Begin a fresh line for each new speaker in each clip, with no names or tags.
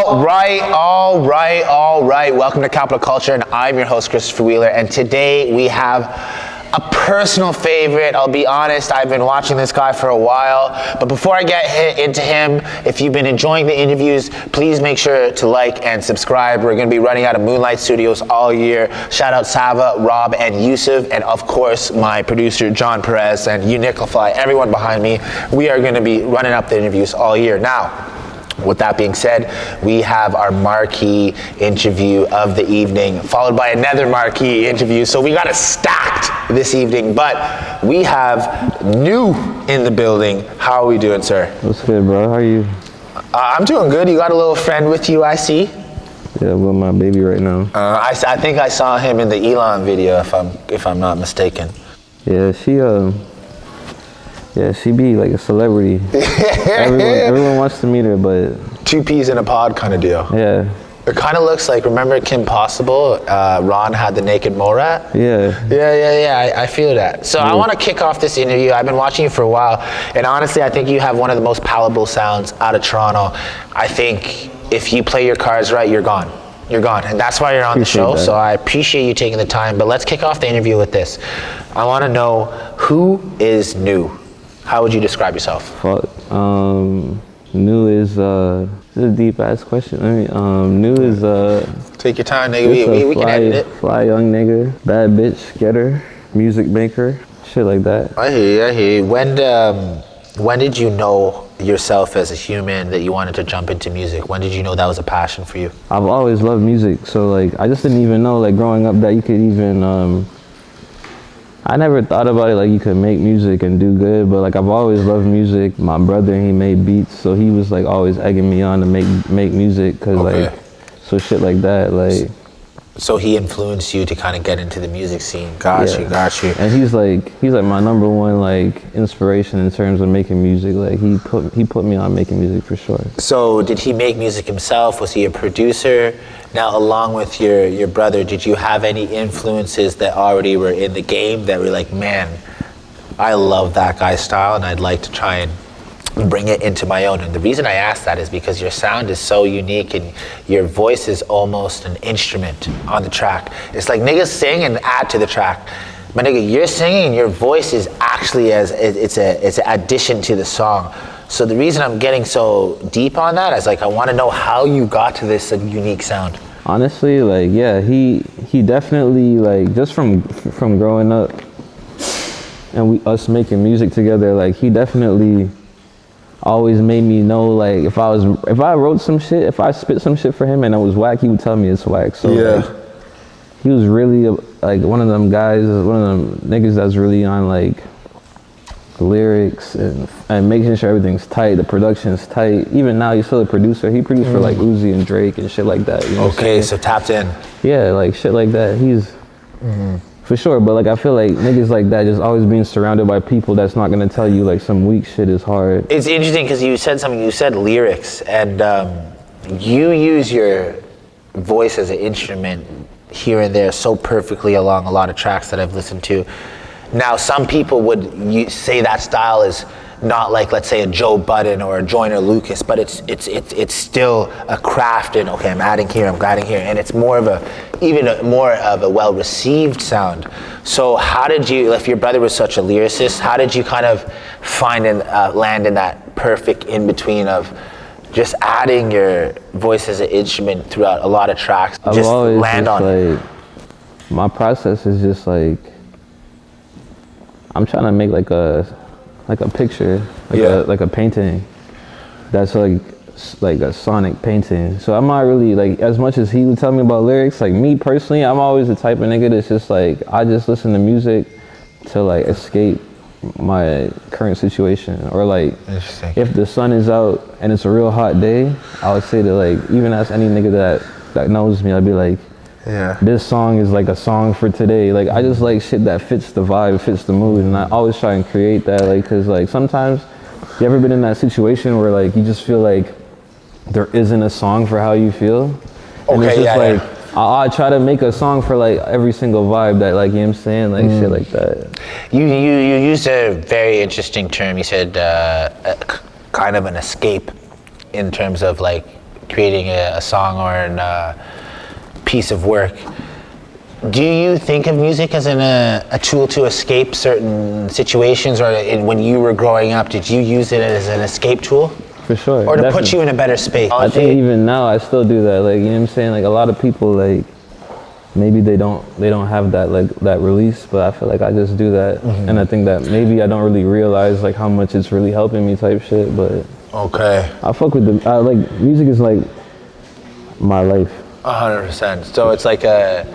All right. Welcome to Capital Culture, and I'm your host, Christopher Wheeler. And today we have a personal favorite. I'll be honest, I've been watching this guy for a while. But before I get into him, if you've been enjoying the interviews, please make sure to like and subscribe. We're going to be running out of Moonlight Studios all year. Shout out Sava, Rob, and Yusuf, and of course, my producer, John Perez, and you, Nickelfly, everyone behind me. We are going to be running up the interviews all year. Now, with that being said, we have our marquee interview of the evening, followed by another marquee interview. So we got it stacked this evening, but we have NUE in the building. How are we doing, sir?
What's good, bro? How are you?
I'm doing good. You got a little friend with you, I see.
Yeah, with my baby right now.
I think I saw him in the Elon video, if I'm not mistaken.
Yeah, she be like a celebrity. everyone wants to meet her, but...
Two peas in a pod kind of deal.
Yeah.
It kind of looks like, remember Kim Possible? Ron had the naked mole rat?
Yeah.
Yeah, I feel that. So I want to kick off this interview. I've been watching you for a while, and honestly, I think you have one of the most palatable sounds out of Toronto. I think if you play your cards right, you're gone. You're gone, and that's why you're on the show, so I appreciate you taking the time. But let's kick off the interview with this. I want to know, who is NUE? How would you describe yourself?
Fuck. NUE is a deep ass question. NUE is
take your time, nigga. We can edit it.
Fly young nigga, bad bitch, getter, music maker, shit like that.
I hear you. When did you know yourself as a human that you wanted to jump into music? When did you know that was a passion for you?
I've always loved music, so like I just didn't even know like growing up that you could even. I never thought about it like you could make music and do good, but like I've always loved music. My brother, he made beats, so he was like always egging me on to make music, cause like, so shit like that, like.
So he influenced you to kind of get into the music scene. Got you.
And he's like my number one like inspiration in terms of making music. Like he put me on making music for sure.
So did he make music himself? Was he a producer? Now, along with your brother, did you have any influences that already were in the game that were like, man, I love that guy's style and I'd like to try and bring it into my own? And the reason I ask that is because your sound is so unique and your voice is almost an instrument on the track. It's like niggas sing and add to the track. But nigga, you're singing and your voice is actually it's an addition to the song. So the reason I'm getting so deep on that is like I want to know how you got to this unique sound.
Honestly, like yeah, he definitely like just from growing up and us making music together, like he definitely always made me know like if I wrote some shit, if I spit some shit for him and it was whack, he would tell me it's whack. So like, he was really like one of them guys, one of them niggas that's really on like lyrics and making sure everything's tight, the production's tight. Even now he's still a producer. He produced for like Uzi and Drake and shit like that. You know
okay, so tapped in.
Yeah, like shit like that. He's for sure, but like I feel like niggas like that just always being surrounded by people that's not gonna tell you like some weak shit is hard.
It's interesting because you said something, you said lyrics, and you use your voice as an instrument here and there so perfectly along a lot of tracks that I've listened to. Now, some people would say that style is not like, let's say, a Joe Budden or a Joyner Lucas, but it's still a craft. And okay, I'm adding here, and it's more of a well-received sound. So, how did you, if your brother was such a lyricist, how did you kind of find and land in that perfect in between of just adding your voice as an instrument throughout a lot of tracks? Just land on it.
My process is just like, I'm trying to make like a picture, like a painting that's like a sonic painting. So I'm not really like, as much as he would tell me about lyrics, like me personally, I'm always the type of nigga that's just like, I just listen to music to like escape my current situation. Or like if the sun is out and it's a real hot day, I would say that like, even as any nigga that knows me, I'd be like, this song is like a song for today. Like I just like shit that fits the vibe, fits the mood, and I always try and create that. Like, cause like sometimes, you ever been in that situation where like you just feel like there isn't a song for how you feel? And it's just I try to make a song for like every single vibe that, like, you know what I'm saying, like shit like that.
You used a very interesting term. You said kind of an escape in terms of like creating a song or a piece of work. Do you think of music as a tool to escape certain situations, or when you were growing up, did you use it as an escape tool?
For sure.
Or to
definitely.
put you in a better space?
I think even now I still do that. Like, you know what I'm saying? Like, a lot of people, like, maybe they don't have that, like, that release, but I feel like I just do that. And I think that maybe I don't really realize, like, how much it's really helping me type shit, but
Okay.
I fuck with like, music is like my life.
100%. So it's like a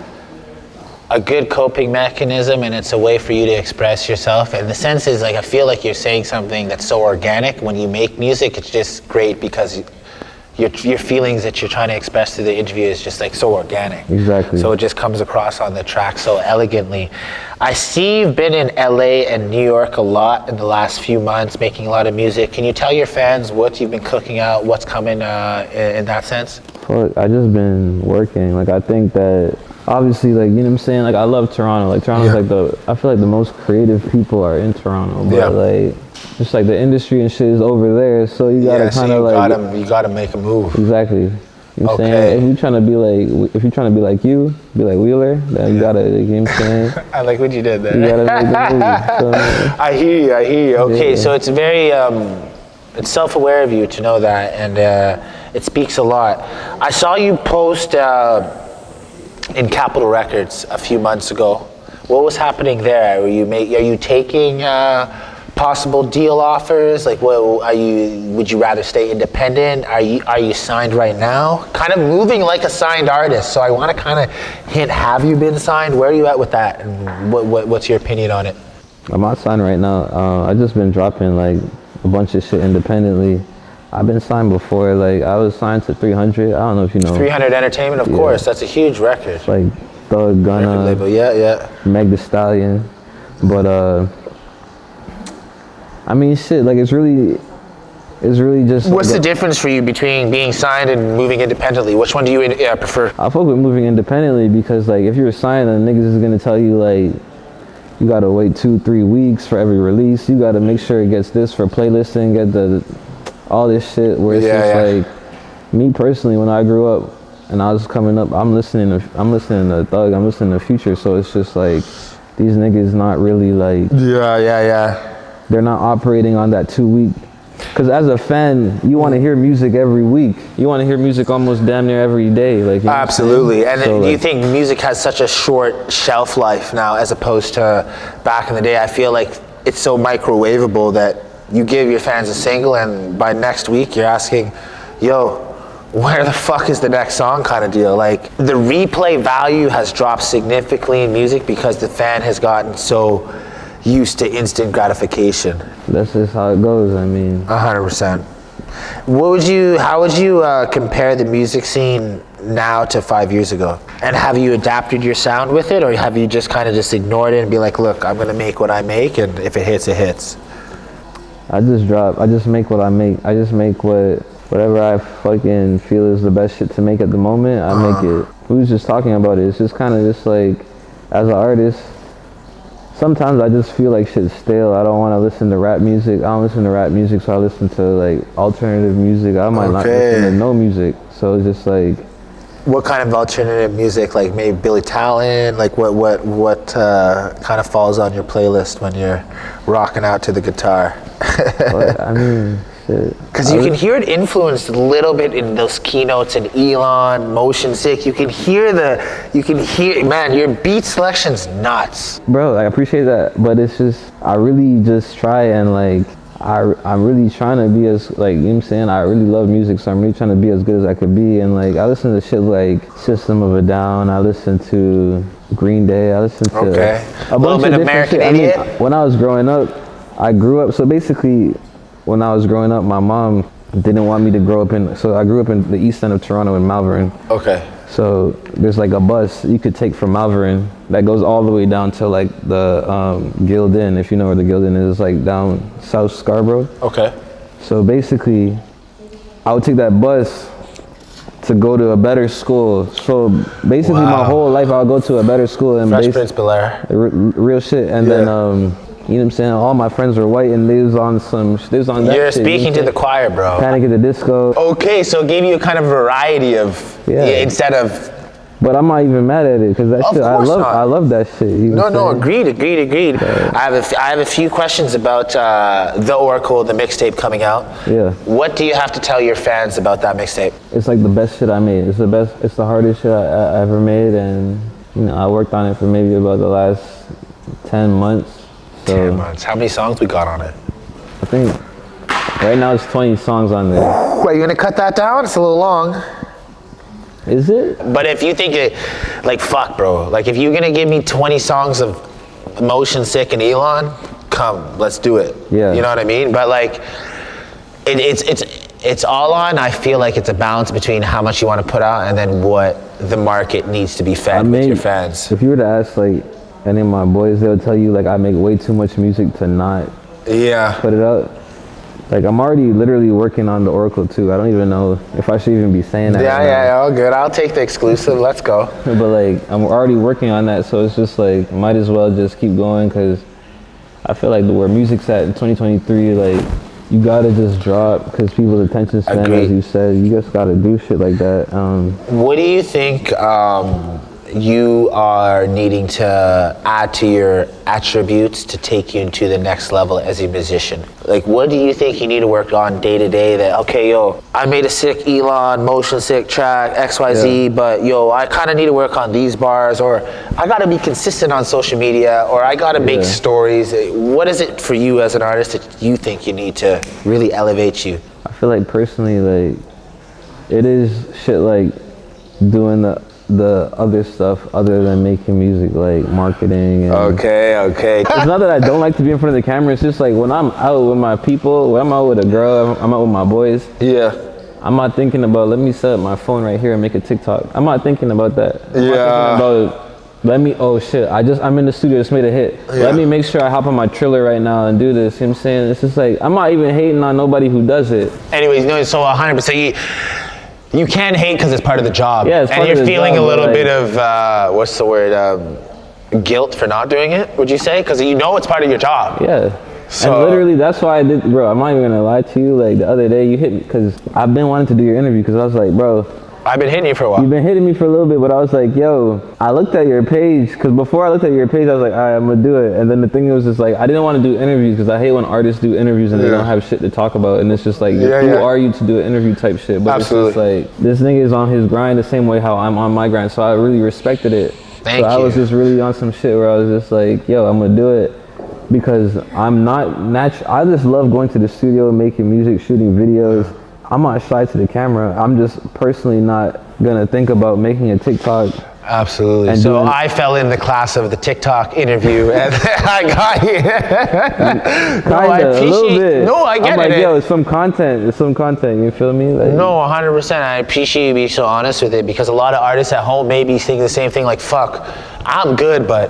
good coping mechanism, and it's a way for you to express yourself. And the sense is, like, I feel like you're saying something that's so organic. When you make music, it's just great because your feelings that you're trying to express through the interview is just like so organic.
Exactly.
So it just comes across on the track so elegantly. I see you've been in LA and New York a lot in the last few months, making a lot of music. Can you tell your fans what you've been cooking out, what's coming in that sense?
Fuck, I just been working. Like, I think that obviously, like, you know what I'm saying? Like, I love Toronto. Like, Toronto's like I feel like the most creative people are in Toronto. But like, just like the industry and shit is over there, so you gotta kind of like
you gotta make a move.
Exactly. You know what I'm saying? If you're trying to be like Wheeler, then you gotta, like, you know what I'm saying?
I like what you did there.
You gotta make a move. So,
I hear you. Okay,
yeah.
so it's very it's self-aware of you to know that, and it speaks a lot. I saw you post in Capitol Records a few months ago. What was happening there? Are you taking possible deal offers? Like, would you rather stay independent? Are you signed right now? Kind of moving like a signed artist. So I want to kind of hint, have you been signed? Where are you at with that? And what's your opinion on it?
I'm not signed right now. I just been dropping like a bunch of shit independently. I've been signed before. Like, I was signed to 300. I don't know if you know.
300 Entertainment, of course. That's a huge record.
Like Thug, Gunna,
label. Yeah.
Meg Thee Stallion. But I mean, shit. Like, it's really just.
What's the difference for you between being signed and moving independently? Which one do you prefer?
I fuck with moving independently because, like, if you're signed, then niggas is gonna tell you, like, you gotta wait 2-3 weeks for every release. You gotta make sure it gets this for playlisting, get all this shit. Where it's like, me personally, when I grew up and I was coming up, I'm listening to Thug, I'm listening to Future. So it's just like, these niggas not really like.
Yeah.
They're not operating on that 2 week. Because as a fan, you want to hear music every week. You want to hear music almost damn near every day. Like, you know.
Absolutely. And
so,
do you think music has such a short shelf life now as opposed to back in the day? I feel like it's so microwavable that you give your fans a single and by next week you're asking, yo, where the fuck is the next song kind of deal? Like, the replay value has dropped significantly in music because the fan has gotten so used to instant gratification.
That's just how it goes. I mean,
100%. How would you compare the music scene now to 5 years ago? And have you adapted your sound with it, or have you just kind of just ignored it and be like, look, I'm gonna make what I make, and if it hits, it hits?
I just make what I make. I just make whatever I fucking feel is the best shit to make at the moment. I make it. We was just talking about it. It's just kind of just like, as an artist, sometimes I just feel like shit's stale. I don't want to listen to rap music. I don't listen to rap music, so I listen to like alternative music. I might not listen to no music. So it's just like.
What kind of alternative music? Like maybe Billy Talent? Like what kind of falls on your playlist when you're rocking out to the guitar?
But, I mean, shit.
Because you can hear it influenced a little bit in those keynotes and Elon, Motion Sick. You can hear, man, your beat selection's nuts.
Bro, I appreciate that, but it's just, I really just try and like, I'm really trying to be as, like, you know what I'm saying? I really love music, so I'm really trying to be as good as I could be. And like, I listen to shit like System of a Down, I listen to Green Day, I listen to a bunch of different shit. I mean, when I was growing up, I grew up, so basically, when I was growing up, my mom didn't want me to grow up so I grew up in the east end of Toronto in Malvern.
Okay.
So there's like a bus you could take from Malvern that goes all the way down to like the Guild Inn, if you know where the Guild Inn is, like down South Scarborough.
Okay.
So basically, I would take that bus to go to a better school. So basically, my whole life I would go to a better school and
Fresh Prince Bel-Air.
real shit. And then You know what I'm saying? All my friends are white and they was on that
You're
shit,
speaking to the choir, bro.
Panic at the Disco.
Okay, so it gave you a kind of variety of, instead of.
But I'm not even mad at it because that shit, I love that shit.
No, agreed. Yeah. I have a few questions about The Oracle, the mixtape coming out.
Yeah.
What do you have to tell your fans about that mixtape?
It's like the best shit I made. It's the hardest shit I ever made, and you know, I worked on it for maybe about the last 10 months. So
10 months. How many songs we got on it?
I think right now it's 20 songs on there.
Wait, you gonna cut that down? It's a little long.
Is it?
But if you think it, like, fuck, bro. Like, if you're gonna give me 20 songs of Motion Sick and Elon, come, let's do it.
Yeah.
You know what I mean? But like, it's all on. I feel like it's a balance between how much you want to put out and then what the market needs to be fed with your fans.
If you were to ask like any of my boys, they'll tell you like I make way too much music to not put it out. Like I'm already literally working on The Oracle too. I don't even know if I should even be saying that.
Yeah, all good. I'll take the exclusive. Let's go.
But like I'm already working on that, so it's just like might as well just keep going because I feel like where music's at in 2023, like you gotta just drop because people's attention span, as you said, you just gotta do shit like that.
What do you think you are needing to add to your attributes to take you into the next level as a musician? Like, what do you think you need to work on day to day that, okay, yo, I made a sick Elon, Motion Sick track, XYZ, but yo, I kind of need to work on these bars, or I got to be consistent on social media, or I got to make stories. What is it for you as an artist that you think you need to really elevate you?
I feel like personally, like, it is shit like doing the other stuff other than making music, like marketing and
okay
it's not that I don't like to be in front of the camera, it's just like when I'm out with my people, when I'm out with a girl, I'm out with my boys, I'm not thinking about let me set up my phone right here and make a TikTok. I'm not thinking about that. I'm not thinking about I'm in the studio, just made a hit. Let me make sure I hop on my Triller right now and do this. You know what I'm saying? It's just like I'm not even hating on nobody who does it.
Anyways, no, so 100% you can hate because it's part of the job.
Yeah, it's part
and you're
of the
feeling
job,
a little bit of, what's the word, guilt for not doing it, would you say? Because you know it's part of your job.
Yeah.
So,
and literally, that's why I did, bro, I'm not even gonna lie to you, like the other day you hit me, because I've been wanting to do your interview, because I was like, bro,
I've been hitting you for a while.
You've been hitting me for a little bit, but I was like, yo, I looked at your page, because before I looked at your page, I was like, all right, I'm gonna do it. And then the thing was just like, I didn't want to do interviews, because I hate when artists do interviews and they don't have shit to talk about. And it's just like, who are you to do an interview type shit? But it's just like, this nigga is on his grind the same way how I'm on my grind. So I really respected it.
Thank you.
I was just really on some shit where I was just like, yo, I'm gonna do it. Because I'm not natural. I just love going to the studio, making music, shooting videos. I'm not shy to the camera. I'm just personally not gonna think about making a TikTok.
Absolutely. And so I fell in the class of the TikTok interview, and I got you.
No, I appreciate, a little bit.
No, I get
I'm like,
it.
yo, it's some content. It's some content. You feel me? Like,
no, 100%. I appreciate you being so honest with it, because a lot of artists at home may be thinking the same thing. Like, fuck, I'm good, but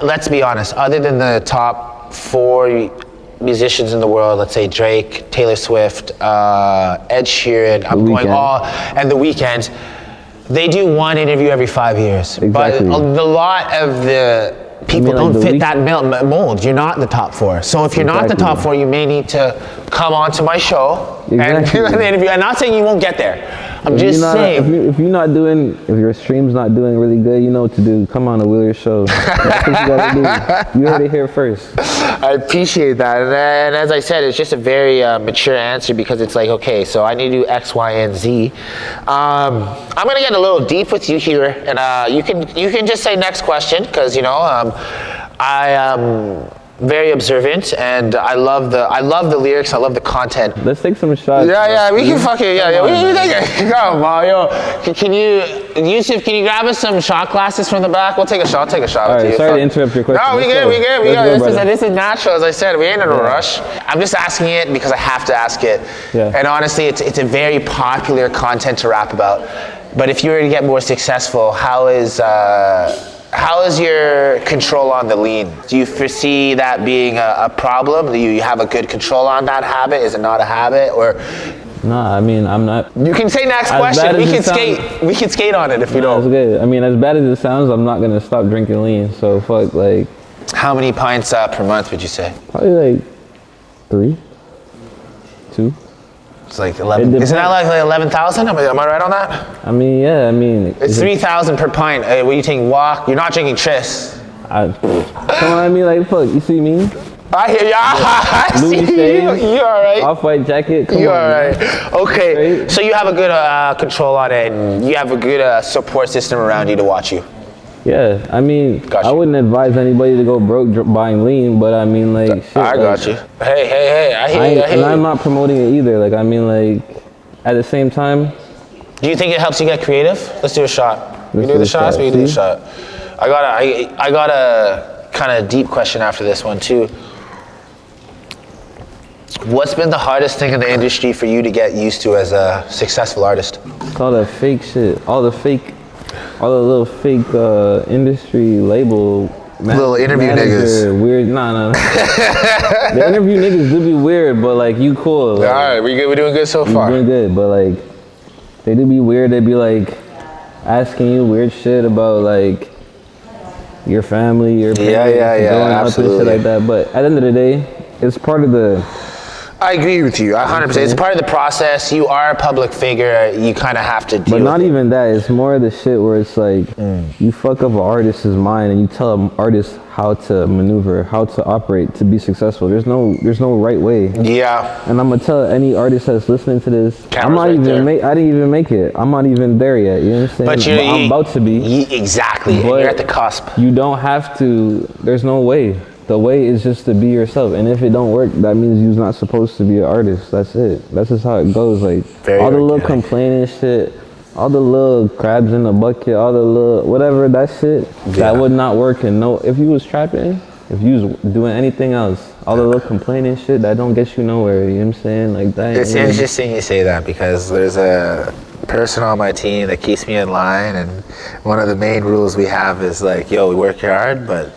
let's be honest. Other than the top 4 musicians in the world, let's say Drake, Taylor Swift, Ed Sheeran, and The Weeknd, they do one interview every 5 years.
Exactly.
But a lot of the people don't fit that mold. You're not in the top 4. So if you're not in the top 4, you may need to come onto my show and do an interview. I'm not saying you won't get there. I'm just saying.
If your stream's not doing really good, you know what to do. Come on a Wheeler show. That's what you gotta do. You heard it here first.
I appreciate that. And as I said, it's just a very mature answer, because it's like, okay, so I need to do X, Y, and Z. I'm gonna get a little deep with you here, and you can just say next question, because I am very observant, and I love the lyrics. I love the content.
Let's take some shots.
Yeah, we can fucking we can take it. Come on, yo. Can you, Yusuf? Can you grab us some shot glasses from the back? We'll take a shot. Take a shot.
All right, sorry to interrupt your question.
No, we good. This is natural, as I said. We ain't in a rush. I'm just asking it because I have to ask it.
Yeah.
And honestly, it's a very popular content to rap about. But if you were to get more successful, how is your control on the lean? Do you foresee that being a problem? Do you have a good control on that habit? Is it not a habit? Or
nah, I mean, I'm not.
You can say next question. We can skate on it if you don't.
That's good. I mean, as bad as it sounds, I'm not gonna stop drinking lean. So fuck, like,
How many pints per month would you say?
Probably like 3, 2.
It's like 11. Isn't that like 11,000? Am I right on that?
I mean, yeah, I mean.
It's 3,000 per pint. When you take walk, you're not drinking Tris.
Come on, I mean, like, fuck, you see me?
I hear you. I
Louis
see you. You all right?
Off-white jacket.
You all right? Okay.
Right?
So you have a good control on it, and you have a good support system around you to watch you.
Yeah, I mean,
Gotcha.
I wouldn't advise anybody to go broke buying lean, but I mean, like, shit.
I got you. Hey, I hear you.
And I'm not promoting it either. Like, I mean, like, at the same time.
Do you think it helps you get creative? Let's do a shot. You do the shots, we do the shot. I got a kind of deep question after this one too. What's been the hardest thing in the industry for you to get used to as a successful artist?
It's all that fake shit. All the little fake industry label.
Little interview niggas.
Weird. Nah. The interview niggas do be weird, but like you cool. Like,
all right, we good. We're doing good so far.
We're doing good, but like they do be weird. They be like asking you weird shit about like your family, your parents, growing up and shit like that. But at the end of the day, it's part of the.
I agree with you, 100%. It's part of the process. You are a public figure. You kind of have to deal
But not
with
even that. It's more of the shit where it's like you fuck up an artist's mind and you tell an artist how to maneuver, how to operate to be successful. There's no right way.
Yeah.
And I'm gonna tell any artist that's listening to this, I didn't even make it. I'm not even there yet. You understand?
But
I'm about to be.
Exactly.
But
you're at the cusp.
You don't have to. There's no way. The way is just to be yourself, and if it don't work, that means you're not supposed to be an artist. That's it. That's just how it goes. Like all the little complaining shit, all the little crabs in the bucket, all the little whatever that shit, that would not work. And no, if you was trapping, if you was doing anything else, all the little complaining shit that don't get you nowhere. You know what I'm saying? Like that.
It's interesting you say that because there's a person on my team that keeps me in line, and one of the main rules we have is like, yo, we work hard, but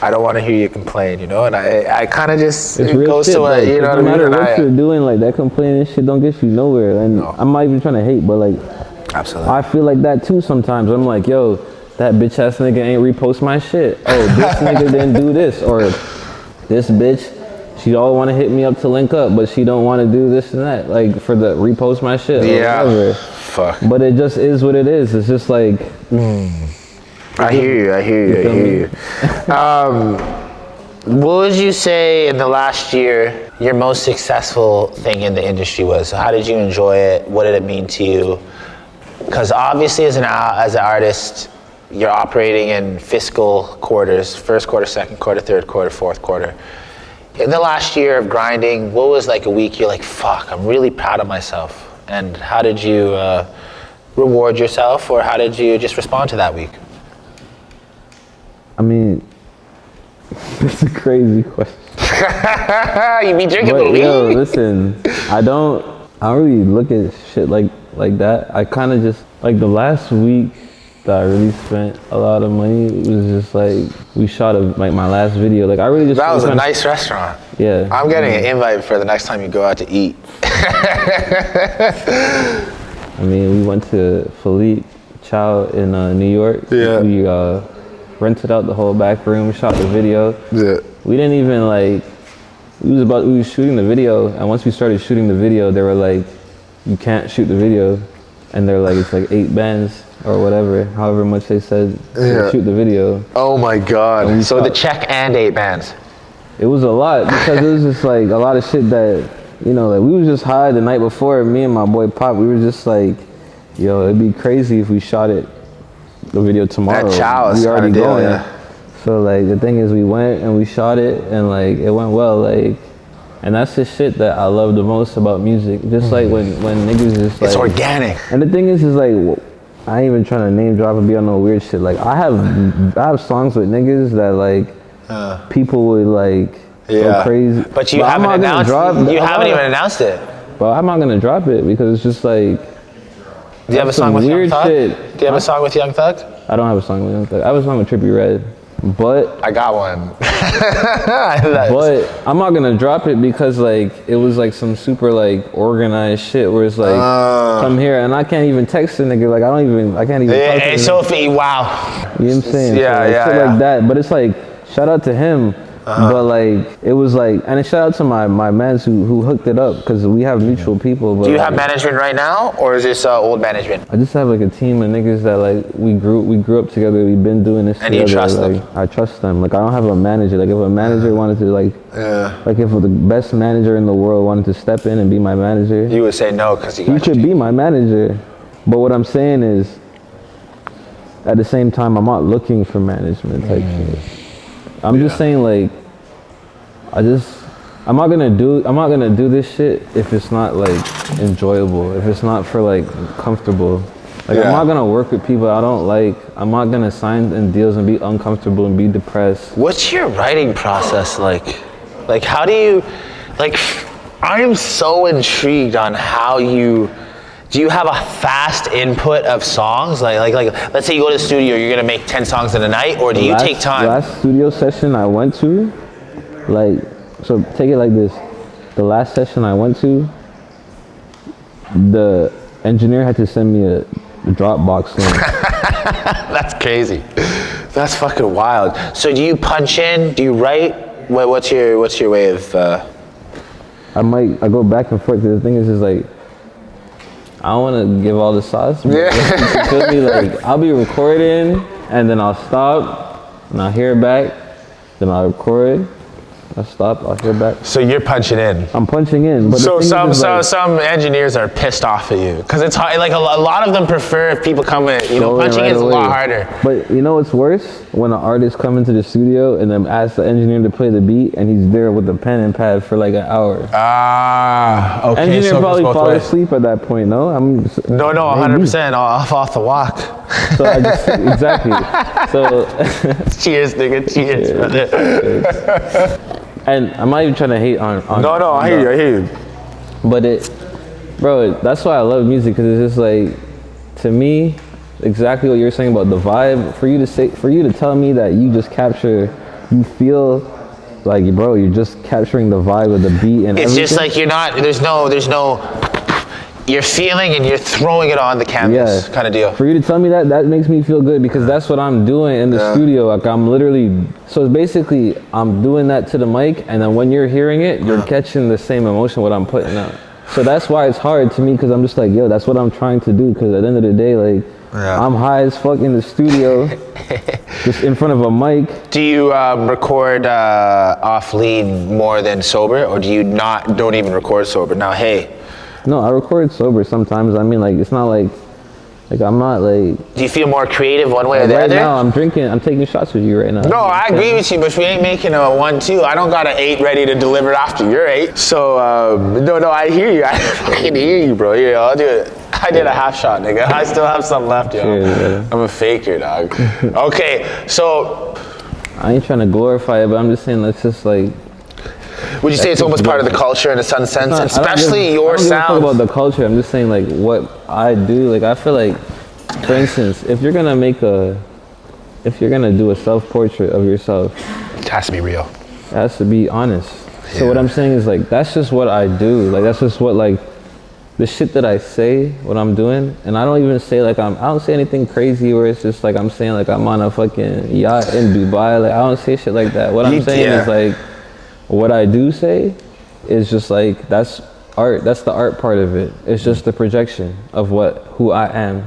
I don't want to hear you complain, you know, and I kind of just, it goes to what, you know what I mean?
No matter what you're doing, like that complaining shit don't get you nowhere. And I'm not even trying to hate, but like,
absolutely,
I feel like that too sometimes. I'm like, yo, that bitch ass nigga ain't repost my shit. Oh, this nigga didn't do this. Or this bitch, she all want to hit me up to link up, but she don't want to do this and that, like for the repost my shit.
Yeah,
or whatever.
Fuck.
But it just is what it is. It's just like...
I hear you. What would you say in the last year your most successful thing in the industry was? How did you enjoy it? What did it mean to you? Because obviously as an artist, you're operating in fiscal quarters, first quarter, second quarter, third quarter, fourth quarter. In the last year of grinding, what was like a week you're like, fuck, I'm really proud of myself? And how did you reward yourself, or how did you just respond to that week?
I mean, that's a crazy question.
You be drinking the weed?
Yo, listen, I don't really look at shit like that. I kind of just, like the last week that I really spent a lot of money, it was just like, we shot like my last video. Like I really just.
That was a nice restaurant.
Yeah.
I'm getting an invite for the next time you go out to eat.
I mean, we went to Philippe Chow in New York.
Yeah.
We rented out the whole back room, shot the video.
Yeah.
We didn't even like, we was shooting the video, and once we started shooting the video, they were like, you can't shoot the video. And they're like, it's like 8 bands or whatever, however much they said to shoot the video.
Oh my God. So the check and 8 bands.
It was a lot because it was just like a lot of shit that, you know, like we was just high the night before, me and my boy Pop, we were just like, yo, it'd be crazy if we shot the video tomorrow.
That Chow is
we already
deal,
going.
yeah.
So like the thing is, we went and we shot it, and like it went well. Like, and that's the shit that I love the most about music. Just like when niggas just like,
it's organic.
And the thing is like, I ain't even trying to name drop and be on no weird shit. Like I have songs with niggas that like people would like go crazy.
But you haven't announced. You haven't even announced it.
But I'm not gonna drop it because it's just like.
Do you have a song with Young Thug?
Shit.
Do you have a song with Young Thug?
I don't have a song with Young Thug. I have a song with Trippie Redd, but
I got one.
But I'm not gonna drop it because like it was like some super like organized shit where it's like come here, and I can't even text a nigga. Like I can't even.
Hey,
talk to
Sophie, wow.
You know what I'm saying?
Yeah,
so, like,
yeah,
shit
yeah.
like that. But it's like shout out to him. But like it was like, and shout out to my mans who hooked it up because we have mutual people. But
Do you have management right now, or is this old management?
I just have like a team of niggas that like we grew up together. We've been doing this
And
together.
you trust
like,
them?
I trust them. Like I don't have a manager. Like if a manager wanted to like if the best manager in the world wanted to step in and be my manager,
You would say no because
he should be my manager. But what I'm saying is, at the same time, I'm not looking for management type shit. I'm just saying like, I'm not gonna do this shit if it's not like enjoyable, if it's not for like comfortable. Like I'm not gonna work with people I don't like. I'm not gonna sign in deals and be uncomfortable and be depressed.
What's your writing process like? Like how do you, like, I am so intrigued on how do you have a fast input of songs? Like let's say you go to the studio, you're gonna make 10 songs in a night, or do you take time?
Last studio session I went to, like, so take it like this. The last session I went to, the engineer had to send me a Dropbox link.
That's crazy. That's fucking wild. So do you punch in? Do you write? What's your way of?
I go back and forth. The thing is like, I don't want to give all the sauce.
Yeah.
You feel me? Like I'll be recording and then I'll stop and I'll hear it back. Then I'll record. I'll stop. I'll hear back.
So you're punching in.
I'm punching in. But
So
like,
some engineers are pissed off at you because it's hard. Like a lot of them prefer if people come in. Punching
right
is a
away.
lot harder.
But you know what's worse? When an artist come into the studio and then ask the engineer to play the beat and he's there with a pen and pad for like an hour.
Ah, okay.
Engineer
so
probably
it goes both
fall
ways.
asleep at that point. No,
No, 100% off the walk.
So I just, exactly. So
Cheers, nigga. Cheers, brother.
and I'm not even trying to hate on
No, I hear you.
But bro, that's why I love music, because it's just like, to me, exactly what you're saying about the vibe. For you to tell me that you just you feel like, bro, you're just capturing the vibe of the beat and
It's
everything.
just like you're not. There's no. You're feeling and you're throwing it on the canvas, kind of deal.
For you to tell me that makes me feel good, because that's what I'm doing in the studio. Like I'm literally, so it's basically I'm doing that to the mic, and then when you're hearing it, you're catching the same emotion what I'm putting out. So that's why it's hard to me, because I'm just like, yo, that's what I'm trying to do. Because at the end of the day, like, I'm high as fuck in the studio, just in front of a mic.
Do you record off lead more than sober, or do you don't even record sober? Now, hey.
No, I record sober sometimes. I mean, like, it's not like I'm not like.
Do you feel more creative one way or the
right
other?
Right now, I'm taking shots with you right now.
No, I agree with you, but we ain't making a 1-2. I don't got an 8 ready to deliver after your 8. So, no, I hear you. I can hear you, bro. Yeah, I'll do it. I did a half shot, nigga. I still have some left, yo.
Cheers,
I'm a faker, dog. Okay, so.
I ain't trying to glorify it, but I'm just saying, let's just like.
Would you say it's almost part of the culture in a certain sense, especially your sound?
I don't talk about the culture. I'm just saying like what I do. Like I feel like, for instance, if you're gonna do a self-portrait of yourself,
it has to be real.
It has to be honest. Yeah. So what I'm saying is like that's just what I do. Like that's just what like the shit that I say, what I'm doing, and I don't even say like I don't say anything crazy where it's just like I'm saying like I'm on a fucking yacht in Dubai. Like I don't say shit like that. What I'm saying is like. What I do say is just like, that's art. That's the art part of it. It's just the projection of who I am,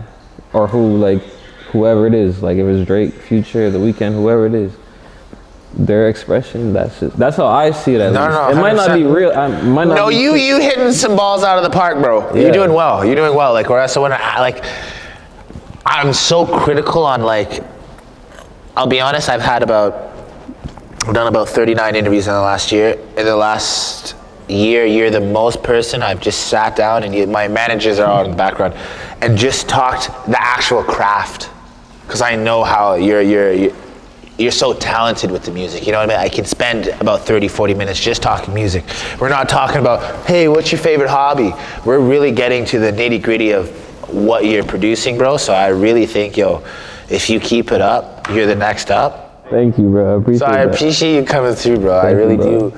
or whoever it is. Like if it's Drake, Future, The Weeknd, whoever it is, their expression. That's how I see it. At least.
No,
it might not be real.
No, you hitting some balls out of the park, bro. Yeah. You're doing well. Like, or else when I'm so critical on like. I'll be honest. I've done about 39 interviews in the last year. In the last year, you're the most person I've just sat down, and my managers are all in the background, and just talked the actual craft. Because I know how you're so talented with the music. You know what I mean? I can spend about 30, 40 minutes just talking music. We're not talking about, hey, what's your favorite hobby? We're really getting to the nitty gritty of what you're producing, bro. So I really think, if you keep it up, you're the next up.
Thank you, bro. I appreciate
you coming through, bro. I really do.